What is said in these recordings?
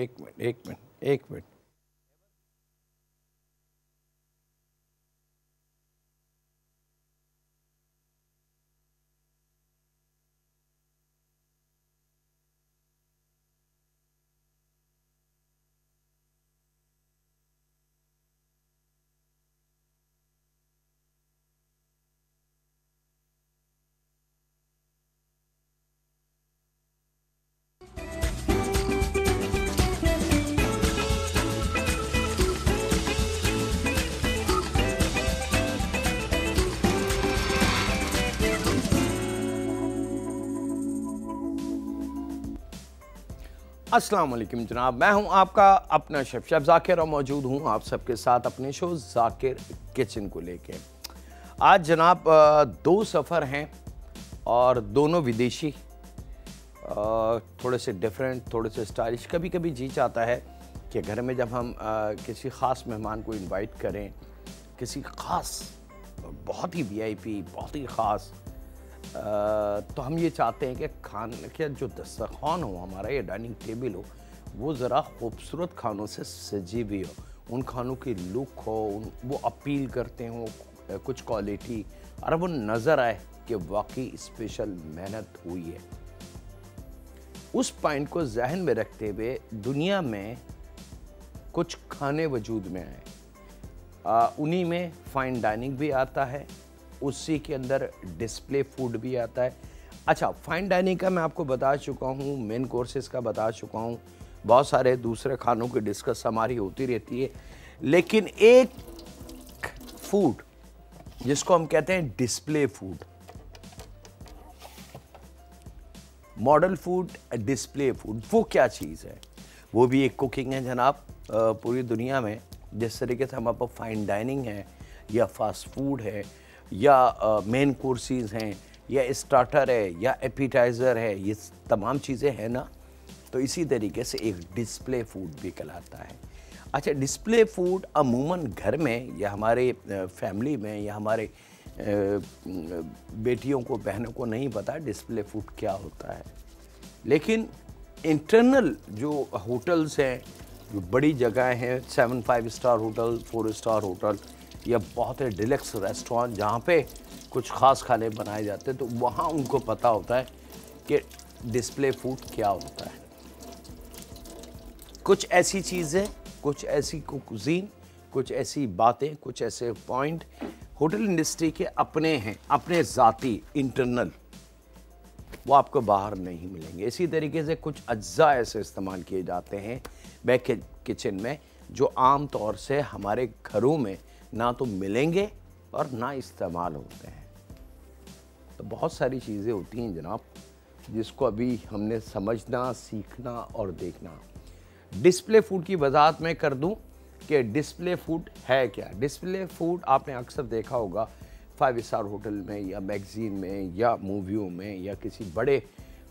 एक मिनट एक मिनट एक मिनट। अस्सलाम वालेकुम जनाब, मैं हूं आपका अपना शेफ जाकिर और मौजूद हूं आप सबके साथ अपने शो जाकिर किचन को लेके। आज जनाब दो सफ़र हैं और दोनों विदेशी, थोड़े से डिफरेंट, थोड़े से स्टाइलिश। कभी कभी जी चाहता है कि घर में जब हम किसी ख़ास मेहमान को इनवाइट करें, किसी ख़ास बहुत ही वीआईपी, बहुत ही ख़ास, तो हम ये चाहते हैं कि खाने के जो दस्तरखान हो हमारा, या डाइनिंग टेबल हो, वो ज़रा खूबसूरत खानों से सजी हुई हो, उन खानों की लुक हो, वो अपील करते हो कुछ क्वालिटी, और वो नज़र आए कि वाकई स्पेशल मेहनत हुई है। उस पॉइंट को जहन में रखते हुए दुनिया में कुछ खाने वजूद में आए, उन्हीं में फ़ाइन डाइनिंग भी आता है, उसी के अंदर डिस्प्ले फूड भी आता है। अच्छा, फ़ाइन डाइनिंग का मैं आपको बता चुका हूँ, मेन कोर्सेज़ का बता चुका हूँ, बहुत सारे दूसरे खानों की डिस्कस हमारी होती रहती है, लेकिन एक फूड जिसको हम कहते हैं display food, model food, display food, वो क्या चीज़ है? वो भी एक कुकिंग है जनाब। पूरी दुनिया में जिस तरीके से हमारे पास फ़ाइन डाइनिंग है, या फास्ट फूड है, या मेन कोर्सेज़ हैं, या स्टार्टर है, या एपिटाइज़र है, ये तमाम चीज़ें हैं ना, तो इसी तरीके से एक डिस्प्ले फूड भी कहलाता है। अच्छा, डिस्प्ले फूड अमूमन घर में या हमारे फैमिली में या हमारे बेटियों को, बहनों को नहीं पता डिस्प्ले फूड क्या होता है, लेकिन इंटरनल जो होटल्स हैं, जो बड़ी जगह हैं, 7-5 स्टार होटल, 4 स्टार होटल, या बहुत है डिलक्स रेस्टोरेंट जहाँ पे कुछ ख़ास खाने बनाए जाते हैं, तो वहाँ उनको पता होता है कि डिस्प्ले फूड क्या होता है। कुछ ऐसी चीज़ें, कुछ ऐसी कुजीन, कुछ ऐसी बातें, कुछ ऐसे पॉइंट होटल इंडस्ट्री के अपने हैं, अपने ज़ाती इंटरनल, वो आपको बाहर नहीं मिलेंगे। इसी तरीके से कुछ अज्जा ऐसे इस्तेमाल किए जाते हैं बैक किचन में, जो आम तौर से हमारे घरों में ना तो मिलेंगे और ना इस्तेमाल होते हैं। तो बहुत सारी चीज़ें होती हैं जनाब, जिसको अभी हमने समझना, सीखना और देखना। डिस्प्ले फूड की वजाहत मैं कर दूं कि डिस्प्ले फूड है क्या। डिस्प्ले फूड आपने अक्सर देखा होगा 5 स्टार होटल में, या मैगज़ीन में, या मूवियों में, या किसी बड़े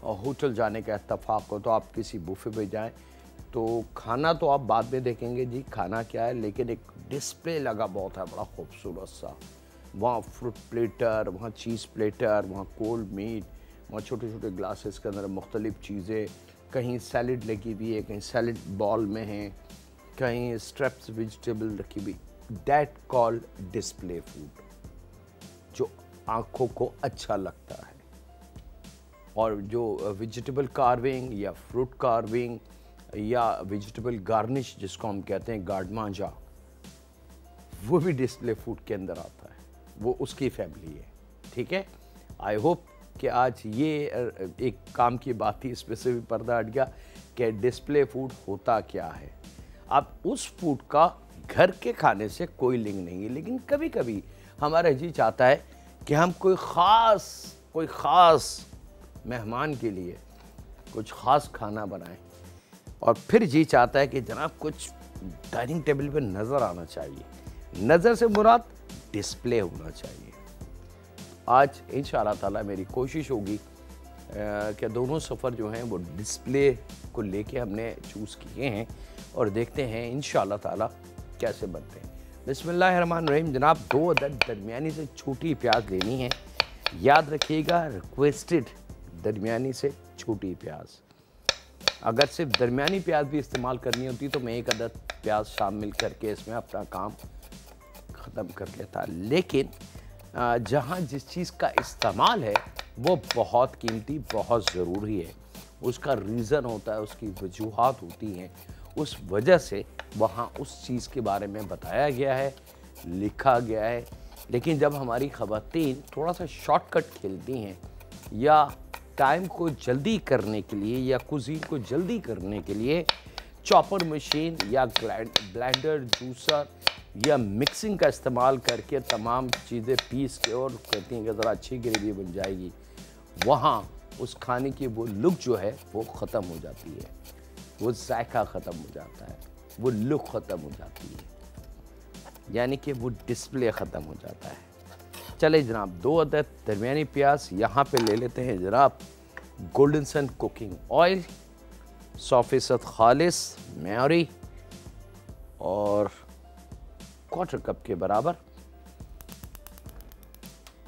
होटल जाने का इत्तफाक हो, तो आप किसी बुफे पे जाएं तो खाना तो आप बाद में देखेंगे जी खाना क्या है, लेकिन एक डिस्प्ले लगा बहुत है बड़ा खूबसूरत सा। वहाँ फ्रूट प्लेटर, वहाँ चीज़ प्लेटर, वहाँ कोल्ड मीट, वहाँ छोटे छोटे ग्लासेस के अंदर मुख्तलिफ़ चीज़ें, कहीं सैलड लगी हुई है, कहीं सैलड बॉल में है, कहीं स्ट्रेप्स वेजिटेबल रखी हुई। दैट कॉल्ड डिस्प्ले फूड, जो आँखों को अच्छा लगता है। और जो वेजिटेबल कार्विंग या फ्रूट कार्विंग या वेजिटेबल गार्निश जिसको हम कहते हैं गार्डमांजा, वो भी डिस्प्ले फूड के अंदर आता है, वो उसकी फैमिली है। ठीक है, आई होप कि आज ये एक काम की बात थी, इस पर से भी पर्दा हट गया कि डिस्प्ले फूड होता क्या है। अब उस फूड का घर के खाने से कोई लिंक नहीं है, लेकिन कभी कभी हमारा जी चाहता है कि हम कोई ख़ास मेहमान के लिए कुछ ख़ास खाना बनाएं, और फिर जी चाहता है कि जनाब कुछ डाइनिंग टेबल पे नज़र आना चाहिए। नज़र से मुराद डिस्प्ले होना चाहिए। आज इंशाअल्लाह ताला मेरी कोशिश होगी कि दोनों सफ़र जो हैं वो डिस्प्ले को लेके हमने चूज़ किए हैं, और देखते हैं इंशाअल्लाह ताला कैसे बनते हैं। बिस्मिल्लाहिर्रहमानिर्रहीम। जनाब 2 अदद दरमियानी से छोटी प्याज लेनी है, याद रखिएगा, रिक्वेस्टेड दरमियानी से छोटी प्याज। अगर सिर्फ दरमियानी प्याज भी इस्तेमाल करनी होती तो मैं एक अदद प्याज शामिल करके इसमें अपना काम ख़त्म कर लेता। लेकिन जहाँ जिस चीज़ का इस्तेमाल है वो बहुत कीमती, बहुत ज़रूरी है, उसका रीज़न होता है, उसकी वजूहात होती हैं, उस वजह से वहाँ उस चीज़ के बारे में बताया गया है, लिखा गया है। लेकिन जब हमारी ख़वातीन थोड़ा सा शॉर्टकट खेलती हैं या टाइम को जल्दी करने के लिए या कुज़ीन को जल्दी करने के लिए चॉपर मशीन या ब्लेंडर, जूसर या मिक्सिंग का इस्तेमाल करके तमाम चीज़ें पीस के और कहती हैं कि ज़रा अच्छी ग्रेवी बन जाएगी, वहाँ उस खाने की वो लुक जो है वो ख़त्म हो जाती है, वो जायका ख़त्म हो जाता है, वो लुक ख़त्म हो जाती है, यानी कि वो डिस्प्ले ख़त्म हो जाता है। चले जनाब, 2 अदद दरमियानी प्याज यहाँ पे ले लेते हैं जनाब। गोल्डन सन कुकिंग ऑयल 100% खालिस मेयरी और 1/4 कप के बराबर।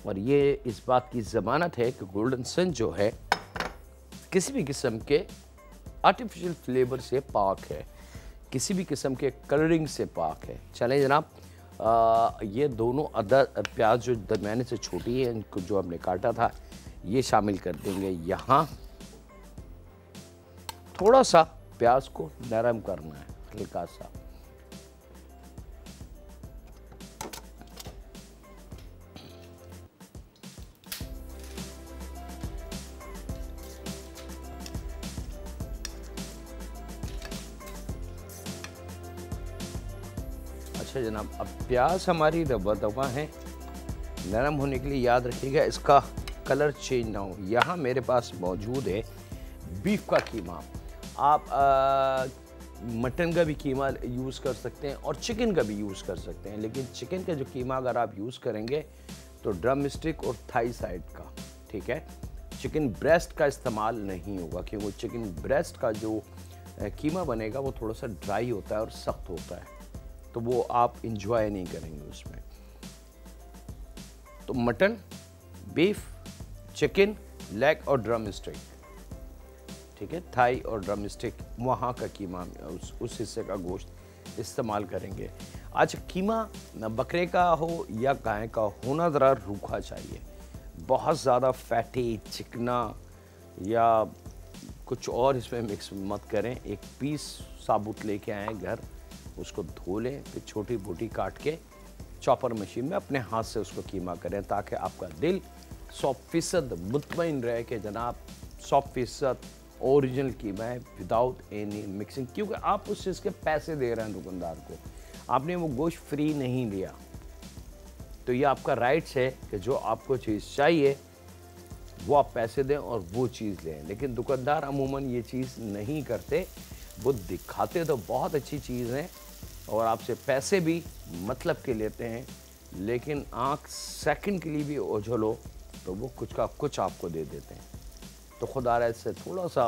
और ये इस बात की ज़मानत है कि गोल्डन सन जो है किसी भी किस्म के आर्टिफिशियल फ्लेवर से पाक है, किसी भी किस्म के कलरिंग से पाक है। चलें जनाब, ये दोनों अदद प्याज जो दरमियाने से छोटी है, इनको जो हमने काटा था ये शामिल कर देंगे यहाँ। थोड़ा सा प्याज को नरम करना है, हल्का सा। अच्छा जनाब, अब प्याज हमारी रवा दवा है, नरम होने के लिए याद रखिएगा इसका कलर चेंज ना हो। यहाँ मेरे पास मौजूद है बीफ का कीमा। आप मटन का भी कीमा यूज़ कर सकते हैं और चिकन का भी यूज़ कर सकते हैं, लेकिन चिकन का जो कीमा अगर आप यूज़ करेंगे तो ड्रम स्टिक और थाई साइड का, ठीक है। चिकन ब्रेस्ट का इस्तेमाल नहीं होगा क्योंकि चिकन ब्रेस्ट का जो कीमा बनेगा वो थोड़ा सा ड्राई होता है और सख्त होता है, तो वो आप इंजॉय नहीं करेंगे उसमें। तो मटन, बीफ, चिकन, लेग और ड्रम स्टिक, ठीक है, थाई और ड्रम स्टिक, वहाँ का कीमा उस हिस्से का गोश्त इस्तेमाल करेंगे। आज कीमा बकरे का हो या गाय का होना ज़रा रूखा चाहिए, बहुत ज़्यादा फैटी चिकना या कुछ और इसमें मिक्स मत करें। एक पीस साबुत लेके आएँ घर, उसको धो लें, फिर छोटी बोटी काट के चॉपर मशीन में अपने हाथ से उसको कीमा करें, ताकि आपका दिल 100% मुतमईन रहे कि जनाब 100% ओरिजिनल कीमा है विदाउट एनी मिक्सिंग। क्योंकि आप उस चीज़ के पैसे दे रहे हैं दुकानदार को, आपने वो गोश्त फ्री नहीं लिया, तो ये आपका राइट्स है कि जो आपको चीज़ चाहिए वो आप पैसे दें और वो चीज़ लें। लेकिन दुकानदार अमूमन ये चीज़ नहीं करते, वो दिखाते तो बहुत अच्छी चीज़ है और आपसे पैसे भी मतलब के लेते हैं, लेकिन आँख सेकंड के लिए भी ओझल हो तो वो कुछ का कुछ आपको दे देते हैं। तो खुदा से थोड़ा सा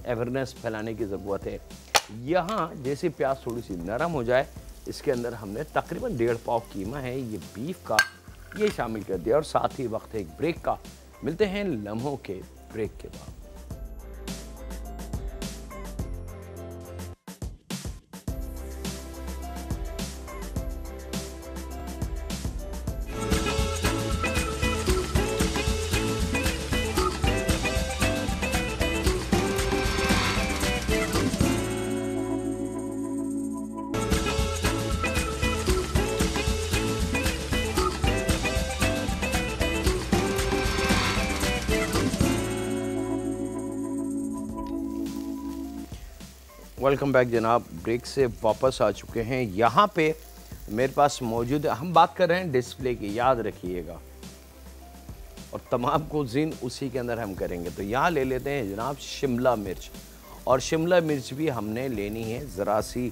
अवेयरनेस फैलाने की ज़रूरत है। यहाँ जैसे प्याज थोड़ी सी नरम हो जाए, इसके अंदर हमने तकरीबन 1.5 पाव कीमा है ये बीफ का, ये शामिल कर दिया और साथ ही वक्त है एक ब्रेक का। मिलते हैं लम्हों के ब्रेक के बाद। वेलकम बैक जनाब, ब्रेक से वापस आ चुके हैं। यहाँ पे मेरे पास मौजूद है, हम बात कर रहे हैं डिस्प्ले की, याद रखिएगा, और तमाम कुज़ीन उसी के अंदर हम करेंगे। तो यहाँ ले लेते हैं जनाब शिमला मिर्च, और शिमला मिर्च भी हमने लेनी है ज़रा सी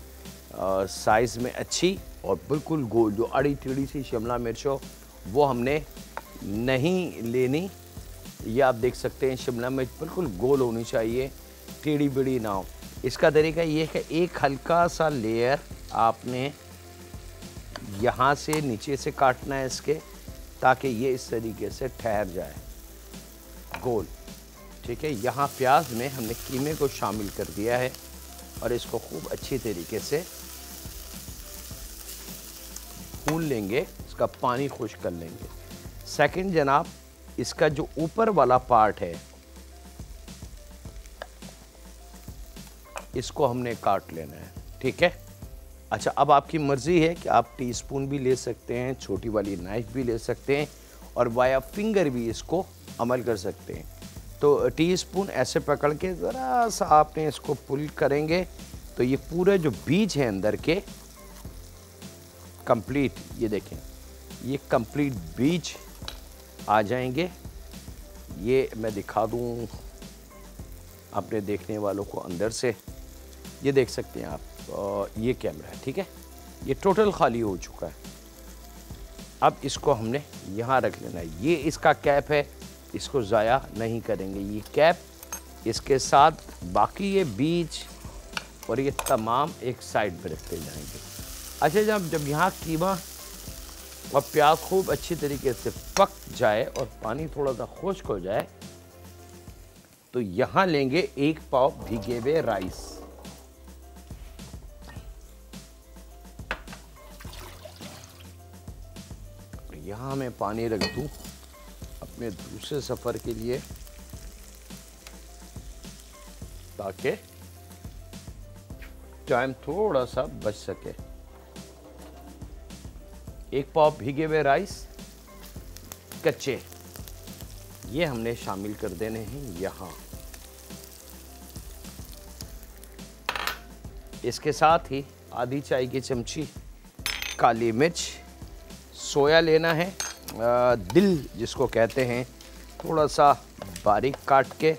साइज़ में अच्छी और बिल्कुल गोल, जो अड़ी टेढ़ी सी शिमला मिर्च हो वो हमने नहीं लेनी। ये आप देख सकते हैं शिमला मिर्च बिल्कुल गोल होनी चाहिए, टेढ़ी बेढ़ी ना हो। इसका तरीका ये है कि एक हल्का सा लेयर आपने यहाँ से नीचे से काटना है इसके, ताकि ये इस तरीके से ठहर जाए गोल। ठीक है। यहाँ प्याज में हमने कीमे को शामिल कर दिया है और इसको खूब अच्छी तरीके से भून लेंगे, इसका पानी खुश्क कर लेंगे। सेकंड जनाब, इसका जो ऊपर वाला पार्ट है इसको हमने काट लेना है, ठीक है। अच्छा, अब आपकी मर्ज़ी है कि आप टीस्पून भी ले सकते हैं, छोटी वाली नाइफ भी ले सकते हैं और वाया फिंगर भी इसको अमल कर सकते हैं। तो टीस्पून ऐसे पकड़ के ज़रा सा आपने इसको पुल करेंगे तो ये पूरे जो बीज हैं अंदर के कंप्लीट, ये देखें, ये कंप्लीट बीज आ जाएंगे। ये मैं दिखा दूँ अपने देखने वालों को अंदर से, ये देख सकते हैं आप, ये कैमरा है, ठीक है। ये टोटल खाली हो चुका है। अब इसको हमने यहाँ रख लेना है। ये इसका कैप है, इसको ज़ाया नहीं करेंगे। ये कैप, इसके साथ बाकी ये बीज और ये तमाम एक साइड पर रखते जाएंगे। अच्छा, जब यहाँ कीमा और प्याज खूब अच्छी तरीके से पक जाए और पानी थोड़ा सा खुश्क हो जाए तो यहाँ लेंगे 1 पाव भीगे हुए राइस। यहाँ मैं पानी रख दूँ अपने दूसरे सफ़र के लिए ताकि टाइम थोड़ा सा बच सके। 1 पाव भीगे हुए राइस कच्चे, ये हमने शामिल कर देने हैं यहाँ। इसके साथ ही आधी चाय की चमची काली मिर्च, सोया लेना है, दिल जिसको कहते हैं, थोड़ा सा बारीक काट के,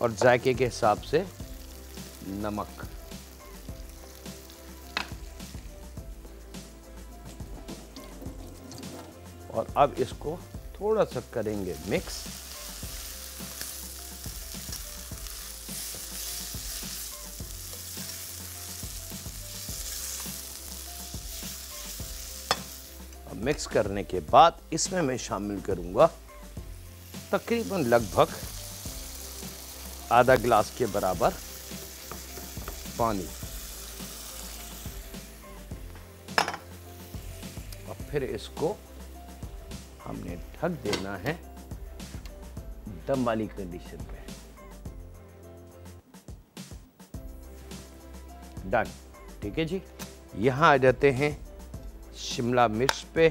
और जायके के हिसाब से नमक। और अब इसको थोड़ा सा करेंगे मिक्स। मिक्स करने के बाद इसमें मैं शामिल करूंगा तकरीबन लगभग आधा गिलास के बराबर पानी और फिर इसको हमने ढक देना है दम वाली कंडीशन पे। डन, ठीक है जी। यहां आ जाते हैं शिमला मिर्च पे।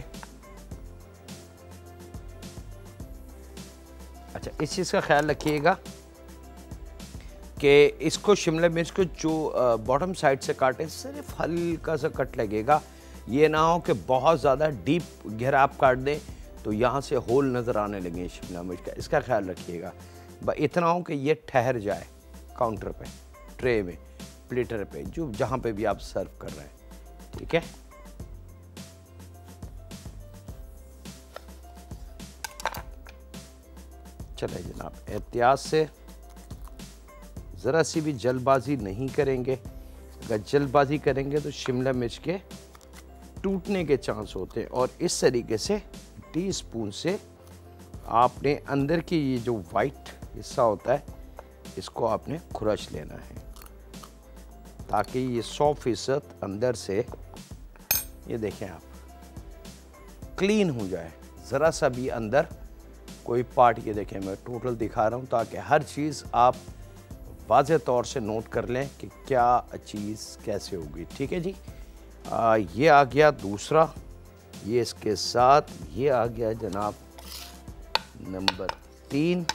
अच्छा, इस चीज़ का ख्याल रखिएगा कि इसको शिमला मिर्च को जो बॉटम साइड से काटें, सिर्फ हल्का सा कट लगेगा। ये ना हो कि बहुत ज़्यादा डीप गहरा आप काट दें तो यहाँ से होल नज़र आने लगे शिमला मिर्च का। इसका ख्याल रखिएगा। इतना हो कि ये ठहर जाए काउंटर पे, ट्रे में, प्लेटर पे, जो जहाँ पे भी आप सर्व कर रहे हैं, ठीक है। चले जनाब, एहतियात से, ज़रा सी भी जल्दबाजी नहीं करेंगे। अगर जल्दबाजी करेंगे तो शिमला मिर्च के टूटने के चांस होते हैं। और इस तरीके से टीस्पून से आपने अंदर की ये जो वाइट हिस्सा होता है इसको आपने खुरच लेना है ताकि ये 100% अंदर से, ये देखें आप, क्लीन हो जाए। ज़रा सा भी अंदर कोई पार्ट, ये देखें मैं टोटल दिखा रहा हूँ ताकि हर चीज़ आप वाज़ेह तौर से नोट कर लें कि क्या चीज़ कैसे होगी, ठीक है जी। ये आ गया दूसरा, ये इसके साथ ये आ गया जनाब नंबर 3।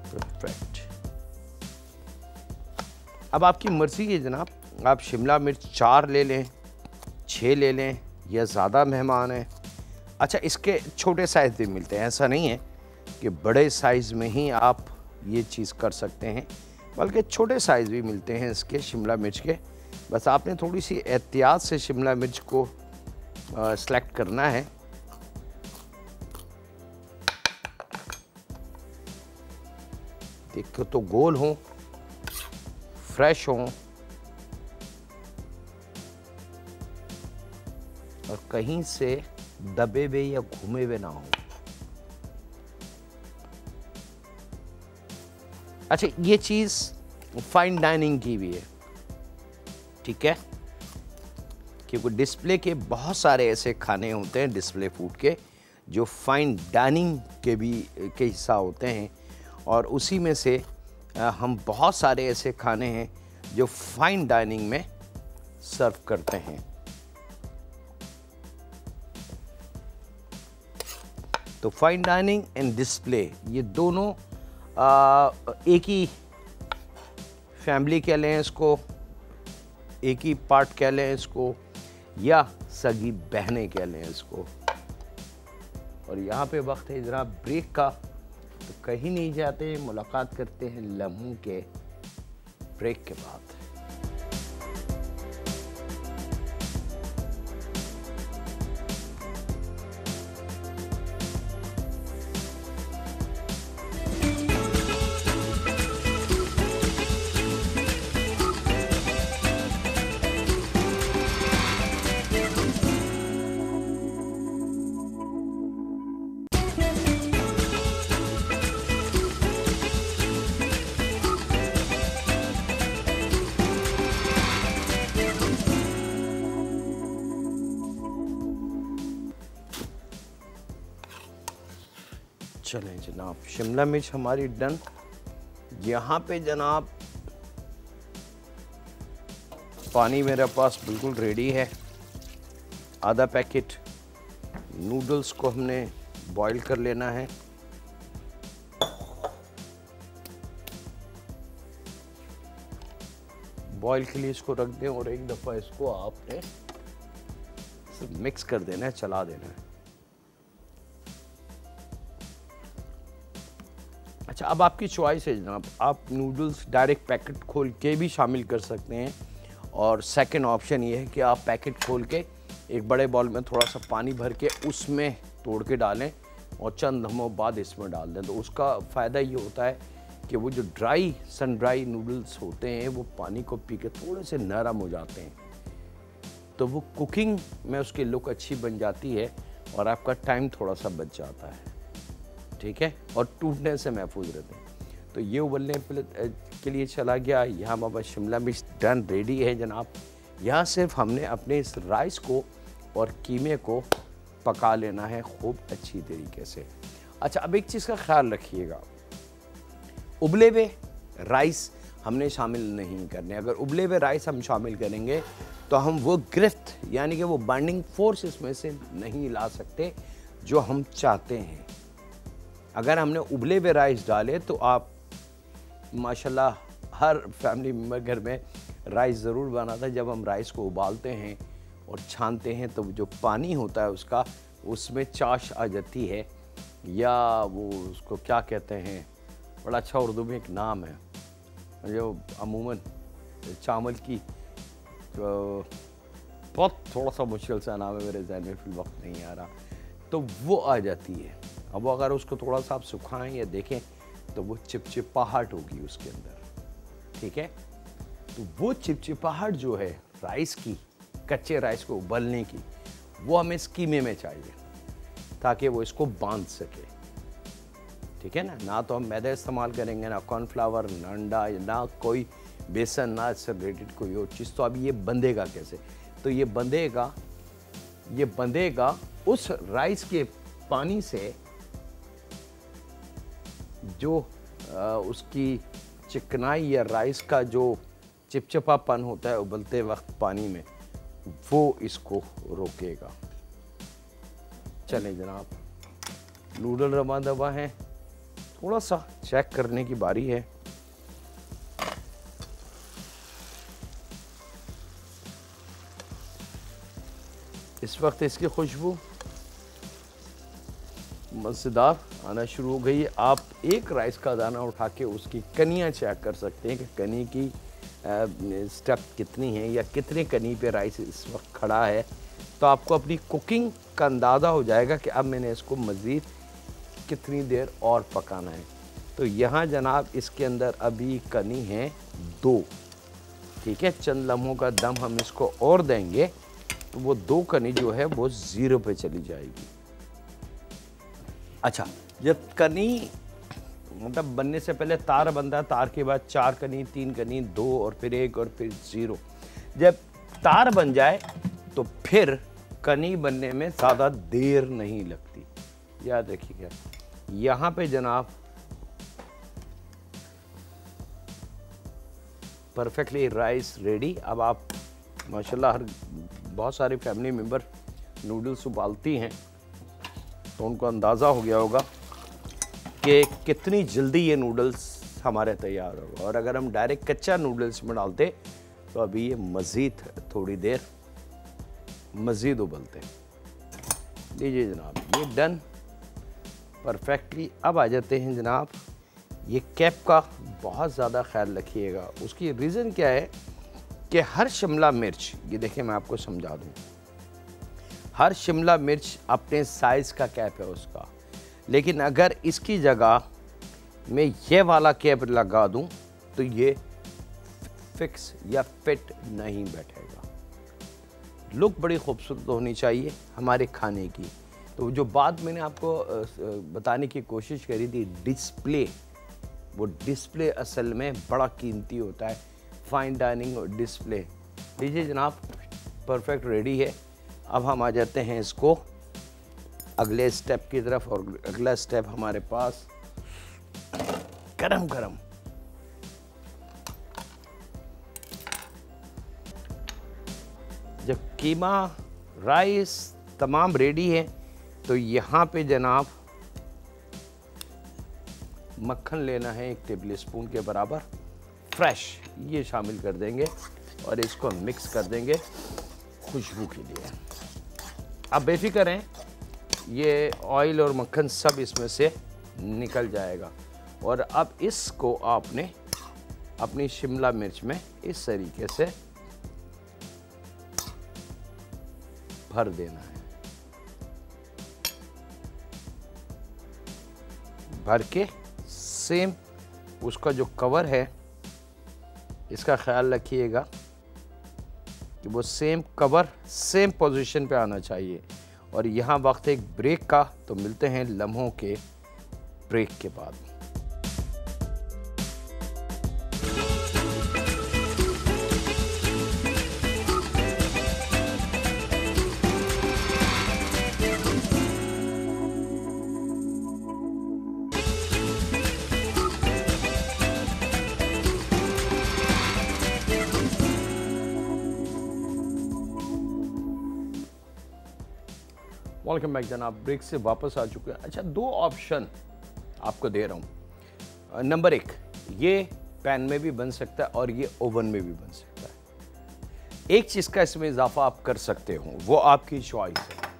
परफेक्ट। अब आपकी मर्ज़ी है जनाब, आप शिमला मिर्च 4 ले लें, 6 ले लें, या ज़्यादा मेहमान हैं। अच्छा, इसके छोटे साइज़ भी मिलते हैं, ऐसा नहीं है कि बड़े साइज़ में ही आप ये चीज़ कर सकते हैं, बल्कि छोटे साइज़ भी मिलते हैं इसके शिमला मिर्च के। बस आपने थोड़ी सी एहतियात से शिमला मिर्च को सेलेक्ट करना है। देखो तो गोल हो, फ्रेश हो और कहीं से दबे हुए या घूमे हुए ना हो। अच्छा, ये चीज फाइन डाइनिंग की भी है, ठीक है, क्योंकि डिस्प्ले के बहुत सारे ऐसे खाने होते हैं डिस्प्ले फूड के जो फाइन डाइनिंग के भी के हिस्सा होते हैं, और उसी में से हम बहुत सारे ऐसे खाने हैं जो फाइन डाइनिंग में सर्व करते हैं। तो फाइन डाइनिंग एंड डिस्प्ले ये दोनों एक ही फैमिली कह लें इसको, एक ही पार्ट कह लें इसको, या सगी बहनें कह लें इसको। और यहाँ पे वक्त है जरा ब्रेक का, तो कहीं नहीं जाते, मुलाकात करते हैं लम्हों के ब्रेक के बाद। चलें जनाब, शिमला मिर्च हमारी डन। यहाँ पे जनाब पानी मेरे पास बिल्कुल रेडी है। आधा पैकेट नूडल्स को हमने बॉईल कर लेना है। बॉईल के लिए इसको रख दें और एक दफ़ा इसको आपने मिक्स कर देना है, चला देना है। अच्छा, अब आपकी चॉइस है जनाब, आप नूडल्स डायरेक्ट पैकेट खोल के भी शामिल कर सकते हैं, और सेकंड ऑप्शन ये है कि आप पैकेट खोल के एक बड़े बाउल में थोड़ा सा पानी भर के उसमें तोड़ के डालें और चंद लम्हों बाद इसमें डाल दें। तो उसका फ़ायदा ये होता है कि वो जो ड्राई सन ड्राई नूडल्स होते हैं वो पानी को पी के थोड़े से नरम हो जाते हैं, तो वो कुकिंग में उसकी लुक अच्छी बन जाती है और आपका टाइम थोड़ा सा बच जाता है, ठीक है, और टूटने से महफूज रहते हैं। तो ये उबलने के लिए चला गया। यहाँ बाबा शिमला मिर्च डन रेडी है जनाब। यहाँ सिर्फ हमने अपने इस राइस को और कीमे को पका लेना है खूब अच्छी तरीके से। अच्छा, अब एक चीज़ का ख्याल रखिएगा, उबले हुए राइस हमने शामिल नहीं करने। अगर उबले हुए राइस हम शामिल करेंगे तो हम वो गिरफ्त यानी कि वो बाइंडिंग फोर्स इसमें से नहीं ला सकते जो हम चाहते हैं। अगर हमने उबले हुए राइस डाले तो आप माशाल्लाह हर फैमिली मेम्बर घर में राइस ज़रूर बनाता है। जब हम राइस को उबालते हैं और छानते हैं तो जो पानी होता है उसका, उसमें चाश आ जाती है, या वो उसको क्या कहते हैं, बड़ा अच्छा उर्दू में एक नाम है जो अमूमन चावल की, तो बहुत थोड़ा सा मुश्किल सा नाम है, मेरे जहन में फिल वक्त नहीं आ रहा, तो वो आ जाती है। अब अगर उसको थोड़ा सा आप सुखाएं या देखें तो वो चिपचिपाहट होगी उसके अंदर, ठीक है। तो वो चिपचिपाहट जो है राइस की, कच्चे राइस को उबलने की, वो हमें इस कीमे में चाहिए ताकि वो इसको बांध सके, ठीक है ना तो हम मैदा इस्तेमाल करेंगे, ना कॉर्नफ्लावर, ना अंडा, ना कोई बेसन, ना इससे रिलेटेड कोई और चीज़। तो अब ये बंधेगा कैसे? तो ये बंधेगा उस राइस के पानी से जो उसकी चिकनाई या राइस का जो चिपचिपापन होता है उबलते वक्त पानी में, वो इसको रोकेगा। चलें जनाब, नूडल रवा दवा हैं, थोड़ा सा चेक करने की बारी है। इस वक्त इसकी खुशबू मज़ेदार आना शुरू हो गई है। आप एक राइस का दाना उठा के उसकी कनियाँ चेक कर सकते हैं कि कनी की स्टेप कितनी है या कितने कनी पे राइस इस वक्त खड़ा है। तो आपको अपनी कुकिंग का अंदाज़ा हो जाएगा कि अब मैंने इसको मज़ीद कितनी देर और पकाना है। तो यहाँ जनाब इसके अंदर अभी कनी है 2, ठीक है। चंद लम्हों का दम हम इसको और देंगे तो वो 2 कनी जो है वो 0 पे चली जाएगी। अच्छा, जब कनी मतलब बनने से पहले तार बनता है, तार के बाद 4 कनी, 3 कनी, 2 और फिर 1 और फिर 0। जब तार बन जाए तो फिर कनी बनने में ज़्यादा देर नहीं लगती, याद रखिएगा। यहाँ पे जनाब परफेक्टली राइस रेडी। अब आप माशाल्लाह बहुत सारे फैमिली मेम्बर नूडल्स उबालती हैं तो उनको अंदाज़ा हो गया होगा कि कितनी जल्दी ये नूडल्स हमारे तैयार होगा। और अगर हम डायरेक्ट कच्चा नूडल्स में डालते तो अभी ये मज़ीद थोड़ी देर मज़ीद उबलते। लीजिए जनाब, ये डन परफेक्टली। अब आ जाते हैं जनाब, ये कैप का बहुत ज़्यादा ख्याल रखिएगा। उसकी रीज़न क्या है कि हर शिमला मिर्च, ये देखिए मैं आपको समझा दूँ, हर शिमला मिर्च अपने साइज़ का कैप है उसका। लेकिन अगर इसकी जगह मैं ये वाला कैप लगा दूं तो ये फिक्स या फिट नहीं बैठेगा। लुक बड़ी खूबसूरत होनी चाहिए हमारे खाने की। तो जो बात मैंने आपको बताने की कोशिश करी थी, डिस्प्ले, वो डिस्प्ले असल में बड़ा कीमती होता है, फाइन डाइनिंग और डिस्प्ले। लीजिए जनाब, परफेक्ट रेडी है। अब हम आ जाते हैं इसको अगले स्टेप की तरफ। और अगला स्टेप हमारे पास गरम गरम जब कीमा राइस तमाम रेडी है तो यहाँ पे जनाब मक्खन लेना है 1 टेबल स्पून के बराबर फ्रेश, ये शामिल कर देंगे और इसको मिक्स कर देंगे खुशबू के लिए। आप बेफिक्र हैं, ये ऑयल और मक्खन सब इसमें से निकल जाएगा। और अब इसको आपने अपनी शिमला मिर्च में इस तरीके से भर देना है। भर के सेम उसका जो कवर है इसका ख्याल रखिएगा कि वो सेम कवर सेम पोजीशन पे आना चाहिए। और यहाँ वक्त एक ब्रेक का, तो मिलते हैं लम्हों के ब्रेक के बाद। वेलकम बैक जनाब, ब्रेक से वापस आ चुके हैं। अच्छा, 2 ऑप्शन आपको दे रहा हूँ। नंबर 1, ये पैन में भी बन सकता है और ये ओवन में भी बन सकता है। एक चीज़ का इसमें इजाफा आप कर सकते हो, वो आपकी चॉइस है,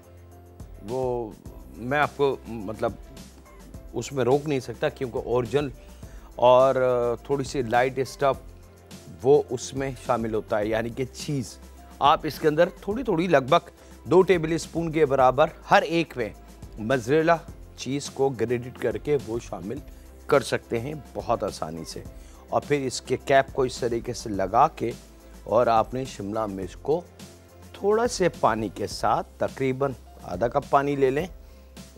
वो मैं आपको मतलब उसमें रोक नहीं सकता, क्योंकि ओरिजिनल और थोड़ी सी लाइट स्टफ वो उसमें शामिल होता है, यानी कि चीज़। आप इसके अंदर थोड़ी थोड़ी लगभग 2 टेबल स्पून के बराबर हर एक में मोज़रेला चीज़ को ग्रेडेड करके वो शामिल कर सकते हैं बहुत आसानी से। और फिर इसके कैप को इस तरीके से लगा के और आपने शिमला मिर्च को थोड़ा से पानी के साथ, तकरीबन आधा कप पानी ले लें,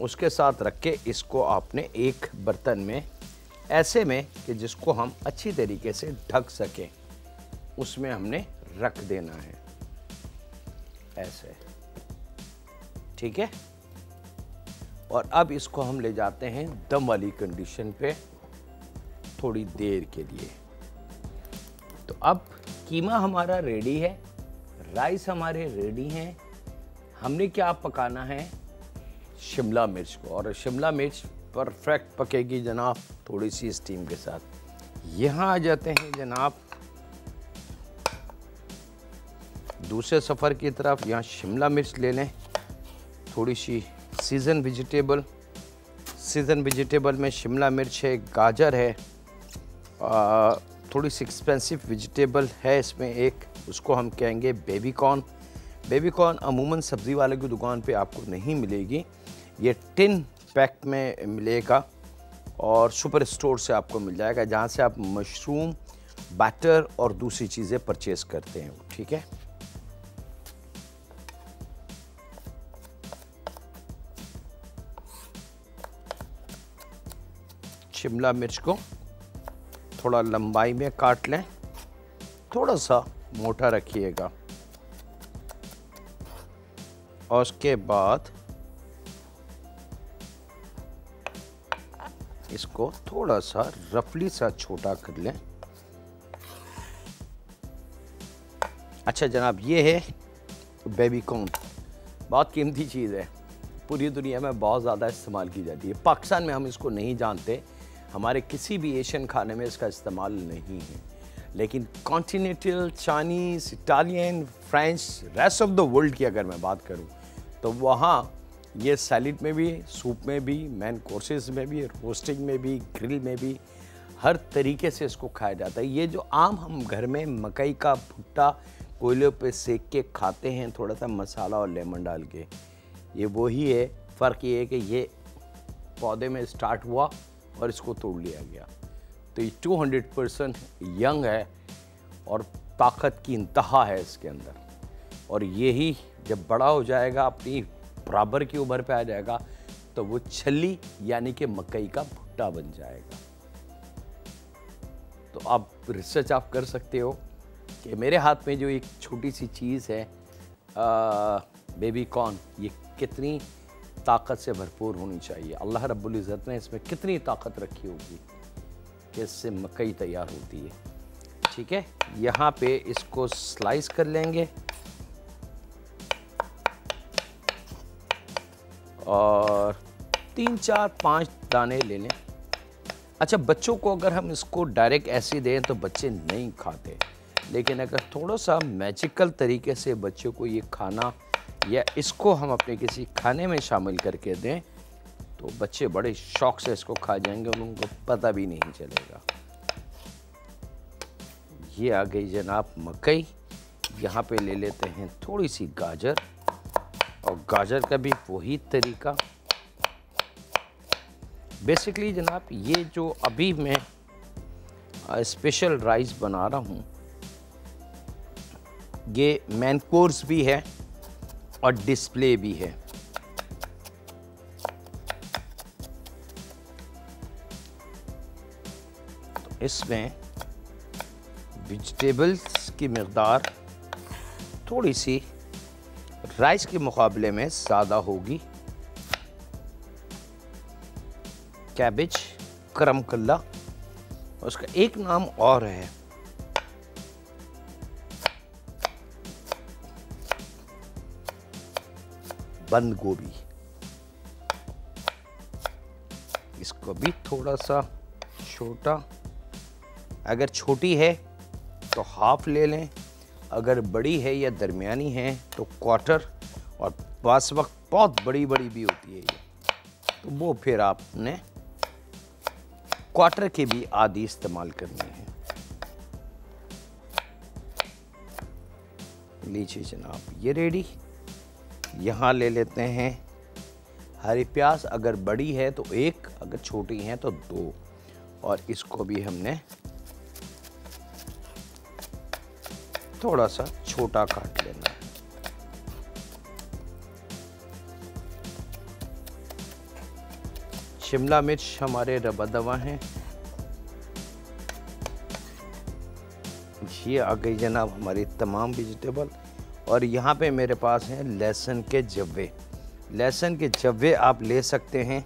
उसके साथ रख के इसको आपने एक बर्तन में ऐसे में कि जिसको हम अच्छी तरीके से ढक सकें, उसमें हमने रख देना है ऐसे, ठीक है। और अब इसको हम ले जाते हैं दम वाली कंडीशन पे थोड़ी देर के लिए। तो अब कीमा हमारा रेडी है, राइस हमारे रेडी हैं। हमने क्या पकाना है, शिमला मिर्च को। और शिमला मिर्च परफेक्ट पकेगी जनाब थोड़ी सी स्टीम के साथ। यहाँ आ जाते हैं जनाब दूसरे सफ़र की तरफ। यहाँ शिमला मिर्च ले लें, थोड़ी सी सीज़न वेजिटेबल में शिमला मिर्च है, गाजर है, थोड़ी सी एक्सपेंसिव वेजिटेबल है इसमें एक, उसको हम कहेंगे बेबी कॉर्न। बेबी कॉर्न अमूमन सब्ज़ी वाले की दुकान पे आपको नहीं मिलेगी, ये टिन पैक में मिलेगा और सुपर स्टोर से आपको मिल जाएगा, जहाँ से आप मशरूम, बैटर और दूसरी चीज़ें परचेज करते हैं। ठीक है, शिमला मिर्च को थोड़ा लंबाई में काट लें, थोड़ा सा मोटा रखिएगा, और उसके बाद इसको थोड़ा सा रफली सा छोटा कर लें। अच्छा जनाब, ये है बेबी कॉर्न, बहुत कीमती चीज़ है, पूरी दुनिया में बहुत ज़्यादा इस्तेमाल की जाती है। पाकिस्तान में हम इसको नहीं जानते, हमारे किसी भी एशियन खाने में इसका इस्तेमाल नहीं है, लेकिन continental, Chinese, Italian, French, rest of the world की अगर मैं बात करूं तो वहाँ ये सैलेड में भी, सूप में भी, मेन कोर्सेज में भी, रोस्टिंग में भी, ग्रिल में भी, हर तरीके से इसको खाया जाता है। ये जो आम हम घर में मकई का भुट्टा कोयले पे सेक के खाते हैं थोड़ा सा मसाला और लेमन डाल के, ये वही है। फ़र्क ये है कि ये पौधे में स्टार्ट हुआ और इसको तोड़ लिया गया। तो ये 200% यंग है और ताकत की इंतहा है इसके अंदर, और यही जब बड़ा हो जाएगा, अपनी बराबर की उम्र पे आ जाएगा, तो वो छली यानी कि मकई का भुट्टा बन जाएगा। तो आप रिसर्च आप कर सकते हो कि मेरे हाथ में जो एक छोटी सी चीज़ है बेबी कॉर्न, ये कितनी ताकत से भरपूर होनी चाहिए। अल्लाह रब्बुल इज़्ज़त ने इसमें कितनी ताकत रखी होगी कि इससे मकई तैयार होती है। ठीक है, यहाँ पे इसको स्लाइस कर लेंगे और 3, 4, 5 दाने ले लें। अच्छा, बच्चों को अगर हम इसको डायरेक्ट ऐसे दें तो बच्चे नहीं खाते, लेकिन अगर थोड़ा सा मैजिकल तरीके से बच्चों को ये खाना या इसको हम अपने किसी खाने में शामिल करके दें तो बच्चे बड़े शौक से इसको खा जाएंगे और उनको पता भी नहीं चलेगा। ये आ गई जनाब मकई। यहाँ पे ले लेते हैं थोड़ी सी गाजर, और गाजर का भी वही तरीका। बेसिकली जनाब, ये जो अभी मैं स्पेशल राइस बना रहा हूँ, ये मेन कोर्स भी है और डिस्प्ले भी है। तो इसमें वेजिटेबल्स की मकदार थोड़ी सी राइस के मुकाबले में ज़्यादा होगी। कैबेज, करम कल्ला, उसका एक नाम और है बंद गोभी, इसको भी थोड़ा सा छोटा, अगर छोटी है तो हाफ ले लें, अगर बड़ी है या दरमियानी है तो क्वार्टर, और पास वक्त बहुत बड़ी बड़ी भी होती है ये, तो वो फिर आपने क्वार्टर के भी आधी इस्तेमाल करनी है। लीजिए जनाब, ये रेडी। यहाँ ले लेते हैं हरी प्याज, अगर बड़ी है तो 1, अगर छोटी है तो 2, और इसको भी हमने थोड़ा सा छोटा काट लेना है। शिमला मिर्च हमारे रबा हैं। ये आ गई जनाब हमारी तमाम वेजिटेबल, और यहाँ पे मेरे पास हैं लहसुन के जव्वे। लहसुन के जव्वे आप ले सकते हैं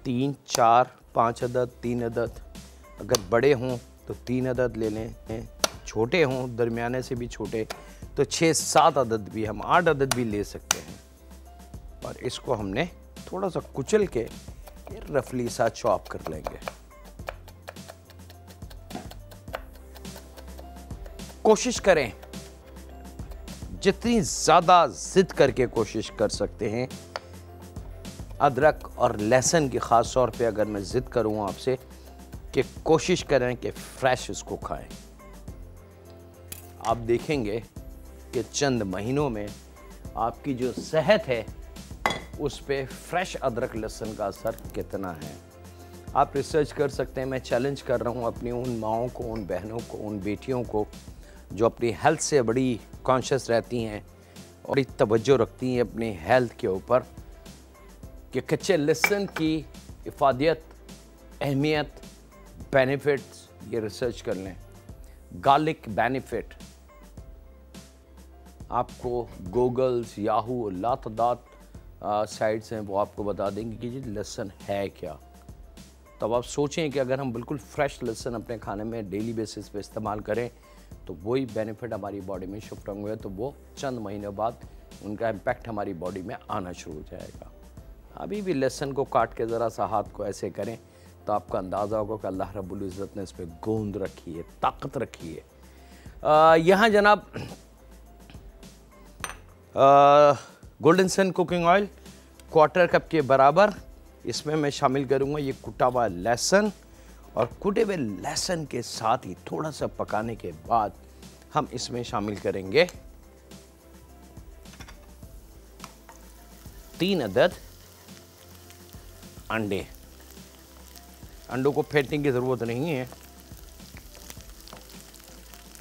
3, 4, 5 अदद, 3 अदद, अगर बड़े हों तो 3 अदद ले लें, छोटे हों दरमियाने से भी छोटे तो 6, 7 अदद भी, हम 8 अदद भी ले सकते हैं। और इसको हमने थोड़ा सा कुचल के रफली सा चॉप कर लेंगे। कोशिश करें जितनी ज़्यादा ज़िद करके कोशिश कर सकते हैं। अदरक और लहसुन की ख़ास तौर पे अगर मैं ज़िद करूँ आपसे कि कोशिश करें कि फ्रेश इसको खाएं, आप देखेंगे कि चंद महीनों में आपकी जो सेहत है उस पे फ्रेश अदरक लहसुन का असर कितना है। आप रिसर्च कर सकते हैं। मैं चैलेंज कर रहा हूँ अपनी उन माओं को, उन बहनों को, उन बेटियों को जो अपनी हेल्थ से बड़ी कॉन्शियस रहती हैं और बड़ी तवज्जो रखती हैं अपनी हेल्थ के ऊपर, कि कच्चे लहसुन की इफादियत, अहमियत, बेनिफिट्स ये रिसर्च कर लें। गार्लिक बेनिफिट आपको गूगल्स, याहू, लातदात साइट्स हैं वो आपको बता देंगे कि जी लहसुन है क्या। तब आप सोचें कि अगर हम बिल्कुल फ्रेश लहसुन अपने खाने में डेली बेसिस पे इस्तेमाल करें तो वही बेनिफिट हमारी बॉडी में शिफ्ट होंगे, तो वो चंद महीनों बाद उनका इम्पैक्ट हमारी बॉडी में आना शुरू हो जाएगा। अभी भी लहसुन को काट के ज़रा सा हाथ को ऐसे करें तो आपका अंदाज़ा होगा कि अल्लाह रब्बुल इज़्ज़त ने इस पर गोंद रखी है, ताकत रखी है। यहाँ जनाब गोल्डन सन कुकिंग ऑयल 1/4 कप के बराबर इसमें मैं शामिल करूँगा ये कुटा हुआ लहसुन, और कुटे हुए लहसुन के साथ ही थोड़ा सा पकाने के बाद हम इसमें शामिल करेंगे 3 अदद अंडे। अंडों को फेंटने की ज़रूरत नहीं है,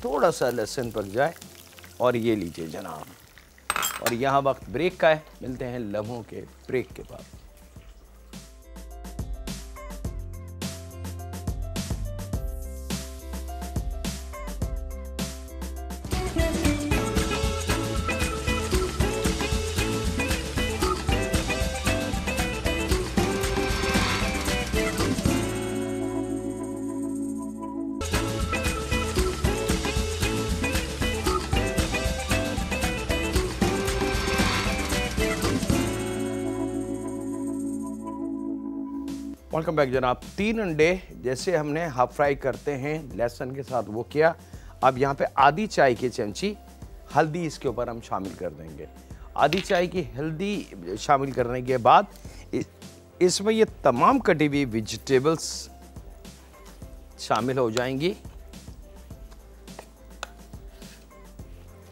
थोड़ा सा लहसुन पक जाए। और ये लीजिए जनाब, और यहाँ वक्त ब्रेक का है, मिलते हैं लम्हों के ब्रेक के बाद। वेलकम बैक जनाब। 3 अंडे जैसे हमने हाफ फ्राई करते हैं लहसुन के साथ वो किया। अब यहाँ पे आधी चाय की चमची हल्दी इसके ऊपर हम शामिल कर देंगे। आधी चाय की हल्दी शामिल करने के बाद इसमें ये तमाम कटी हुई वेजिटेबल्स शामिल हो जाएंगी।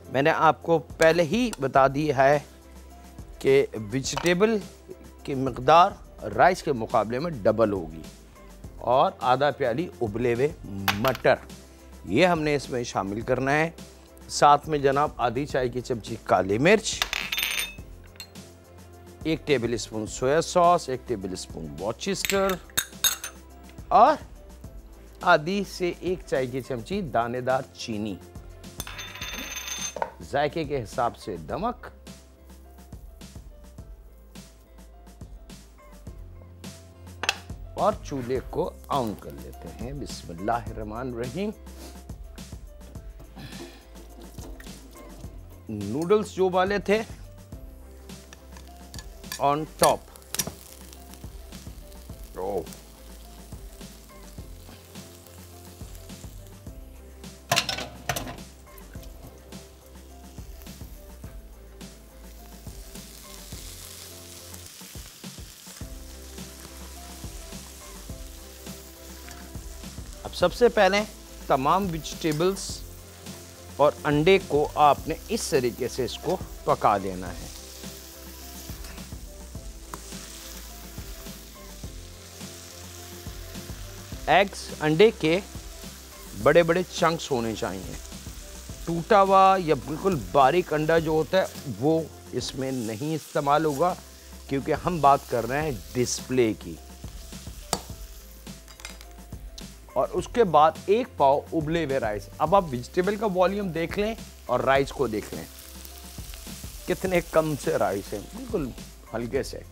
मैंने आपको पहले ही बता दिया है कि वेजिटेबल की मकदार राइस के मुकाबले में डबल होगी, और आधा प्याली उबले हुए मटर ये हमने इसमें शामिल करना है। साथ में जनाब आधी चाय की चमची काली मिर्च, 1 tablespoon soya sauce, 1 tablespoon Worcester, और आधी से 1 चाय की चमची दानेदार चीनी, जायके के हिसाब से नमक, और चूल्हे को ऑन कर लेते हैं। बिस्मिल्लाहिर्रहमानिर्रहीम। नूडल्स जो वाले थे ऑन टॉप। अब सबसे पहले तमाम वेजिटेबल्स और अंडे को आपने इस तरीके से इसको पका लेना है। एग्स, अंडे के बड़े बड़े चंक्स होने चाहिए। टूटा हुआ या बिल्कुल बारीक अंडा जो होता है वो इसमें नहीं इस्तेमाल होगा, क्योंकि हम बात कर रहे हैं डिस्प्ले की। और उसके बाद 1 पाव उबले हुए राइस। अब आप वेजिटेबल का वॉल्यूम देख लें और राइस को देख लें, कितने कम से राइस है, बिल्कुल हल्के से।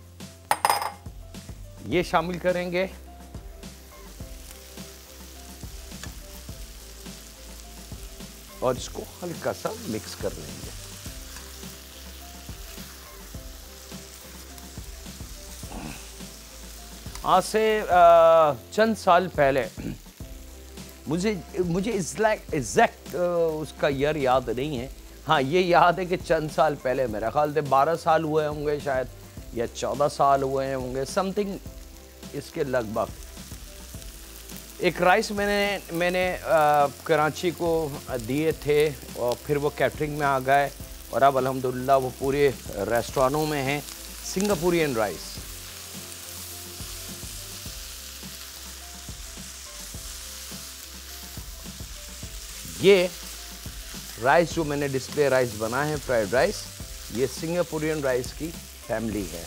ये शामिल करेंगे। और इसको हल्का सा मिक्स कर लेंगे। आज से चंद साल पहले मुझे एग्जैक्ट उसका ईयर याद नहीं है। हाँ, ये याद है कि चंद साल पहले, मेरा ख्याल से 12 साल हुए होंगे शायद, या 14 साल हुए होंगे, समथिंग इसके लगभग। एक राइस मैंने कराची को दिए थे और फिर वो कैटरिंग में आ गए और अब अल्हम्दुलिल्लाह वो पूरे रेस्टोरेंटों में हैं। Singaporean rice. ये राइस जो मैंने डिस्प्ले राइस बना है, फ्राइड राइस, ये सिंगापुरियन राइस की फैमिली है।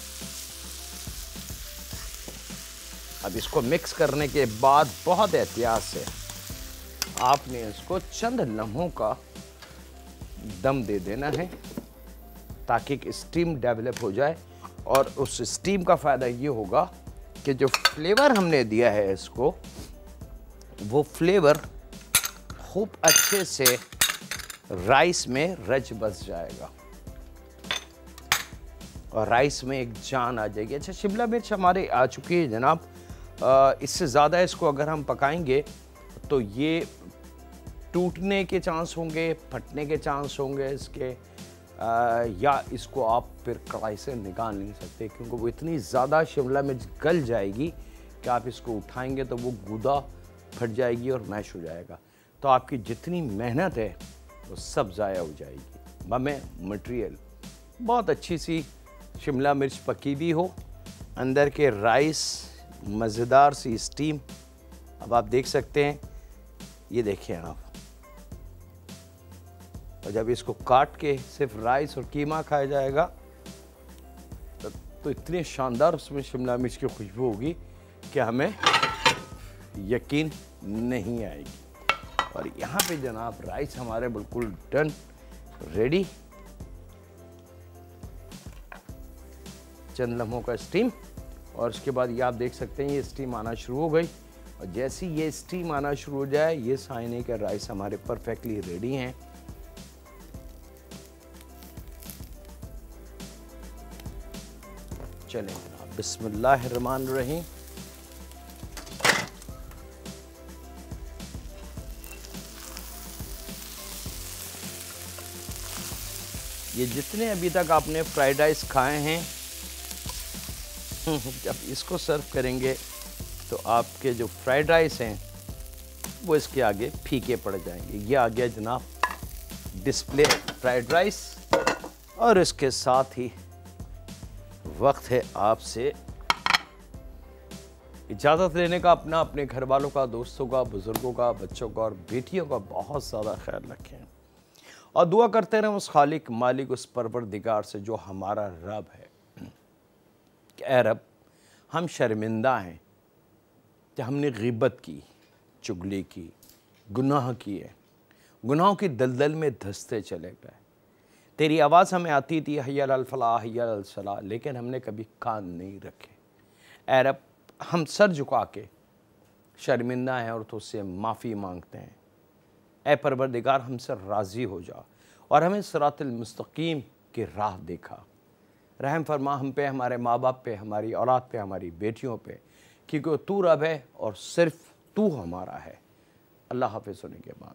अब इसको मिक्स करने के बाद बहुत एहतियात से आपने इसको चंद लम्हों का दम दे देना है ताकि एक स्टीम डेवलप हो जाए। और उस स्टीम का फ़ायदा ये होगा कि जो फ्लेवर हमने दिया है इसको, वो फ्लेवर खूब अच्छे से राइस में रच बस जाएगा और राइस में एक जान आ जाएगी। अच्छा, शिमला मिर्च हमारे आ चुकी है जनाब। इससे ज़्यादा इसको अगर हम पकाएंगे तो ये टूटने के चांस होंगे, फटने के चांस होंगे इसके, या इसको आप फिर कढ़ाई से निकाल नहीं सकते क्योंकि वो इतनी ज़्यादा शिमला मिर्च गल जाएगी कि आप इसको उठाएंगे तो वो गूदा फट जाएगी और मैश हो जाएगा। तो आपकी जितनी मेहनत है वो सब ज़ाया हो जाएगी। ममें मटेरियल बहुत अच्छी सी शिमला मिर्च पकी भी हो, अंदर के राइस मज़ेदार सी स्टीम। अब आप देख सकते हैं, ये देखिए आप। और जब इसको काट के सिर्फ राइस और कीमा खाया जाएगा तो इतनी शानदार उसमें शिमला मिर्च की खुशबू होगी कि हमें यकीन नहीं आएगी। और यहाँ पे जनाब राइस हमारे बिल्कुल डन, रेडी। चंद लम्हों का स्टीम और उसके बाद ये आप देख सकते हैं ये स्टीम आना शुरू हो गई। और जैसे ये स्टीम आना शुरू हो जाए, ये साइने के राइस हमारे परफेक्टली रेडी हैं। चलें बिस्मिल्लाहिर्रहमानिर्रहीम। ये जितने अभी तक आपने फ्राइड राइस खाए हैं, जब इसको सर्व करेंगे तो आपके जो फ्राइड राइस हैं वो इसके आगे फीके पड़ जाएंगे। ये आ गया जनाब डिस्प्ले फ्राइड राइस। और इसके साथ ही वक्त है आपसे इजाज़त लेने का। अपने घर वालों का, दोस्तों का, बुज़ुर्गों का, बच्चों का और बेटियों का बहुत ज़्यादा ख्याल रखें और दुआ करते रहें उस खालिक मालिक, उस परवरदिगार से जो हमारा रब है कि ऐ रब, हम शर्मिंदा हैं कि हमने ग़ीबत की, चुगली की, गुनाह किए, गुनाहों की दलदल में धंसते चले गए। तेरी आवाज़ हमें आती थी हय्या अल फलाह, हय्या अल सलाह, लेकिन हमने कभी कान नहीं रखे। ऐ रब, हम सर झुका के शर्मिंदा हैं और तो उससे माफ़ी मांगते हैं। ऐ परवरदिगार, हमसे राज़ी हो जा और हमें सिरातुल मुस्तकीम की राह दिखा। रहम फरमा हम पे, हमारे माँ बाप पे, हमारी औलाद पे, हमारी बेटियों पे, क्योंकि तू रब है और सिर्फ तू हमारा है। अल्लाह हाफ़िज़ होने के बाद।